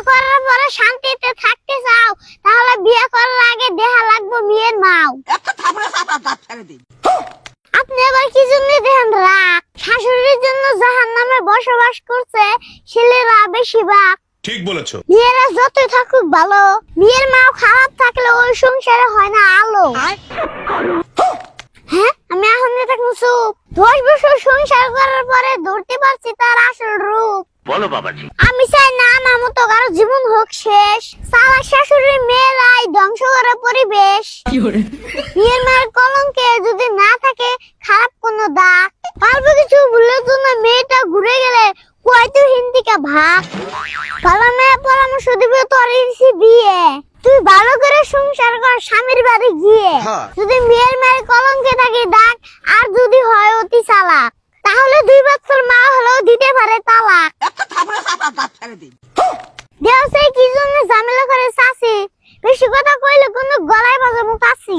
করার পরে শান্তিতে থাকতে চাও, তাহলে বিয়ে করার আগে দেখা লাগবে মেয়ের মাও। একটা থাপড়া চাপা দাঁত ফেলে দিই। আপনি আবার কি জন্য ধ্যান রাখ? শাশুড়ির জন্য জাহান্নামে বসবাস করছে ছেলেরা বেশিরভাগ। ঠিক বলেছো। মেয়েরা যতই থাকুক ভালো, মেয়ের মাও খারাপ থাকলে ওই সংসারে হয় না আলো। হ্যাঁ, আমি এখন থাকবো চুপ। 10 বছর সংসার করার পরে ধরতে পারছি তার আসল রূপ। বলো বাবাজি। আমি চাই না আমার মতো কারো জীবন হোক শেষ। সারা শাশুড়ির মেয়েরাই ধ্বংস করে পরিবেশ। মেয়ের মায়ের কলঙ্কে যদি না থাকে খারাপ কোনো দাগ, অল্প কিছু ভুলের জন্য মেয়েটা ঘুরে গেলে কয়তো হিন্দিকা ভাগ। ভালো মেয়ে পরামর্শ দিবে তোর বিয়ে, তুই ভালো করে সংসার কর স্বামীর বাড়ি গিয়ে। যদি মেয়ের মায়ের কলঙ্কে থাকে দাগ, আর যদি হয় অতি চালাক, তাহলে 2 বছর মা হলেও দিতে পারে তালাক। একটা থাপড়া চাপা দাঁত ফেলে দিই। দেওসে কি জন্য ঝামেলা করে চাচি? বেশি কথা কইলে কোনো গলায় বাজাবো কাছি।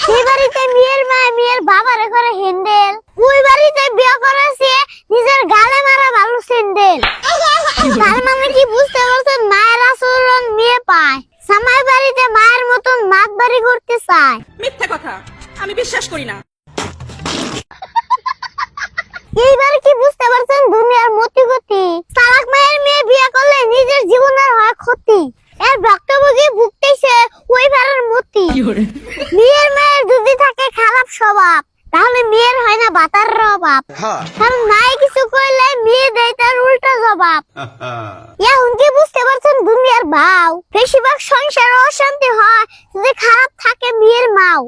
সেই বাড়িতে মেয়ের মা মেয়ের বাবারে করে হ্যান্ডেল, ওই বাড়িতে বিয়ে করেছে নিজের গালে মারা ভালো স্যান্ডেল। তার মানে কি বুঝতে পারছেন? মায়ের আচরণ মেয়ে পায়, জামাই বাড়িতে মায়ের মতন মাত বাড়ি করতে চায়। মিথ্যে কথা, আমি বিশ্বাস করি না। এইবার কি বুঝতে পারছেন দুনিয়ার মতি গতি? চালাক মায়ের মেয়ে বিয়ে করলে নিজের জীবনের হয় ক্ষতি। এর ভক্তভোগী ভুগতেছে ওই বারের মতি। মেয়ের মায়ের যদি থাকে খারাপ স্বভাব, তাহলে মেয়ের হয় না বাতার অভাব। কারণ নাই কিছু কইলে মেয়ে দেয় তার উল্টা জবাব। এখন কি বুঝতে পারছেন দুনিয়ার ভাও? বেশিরভাগ সংসারে অশান্তি হয় যদি খারাপ থাকে মেয়ের মাও।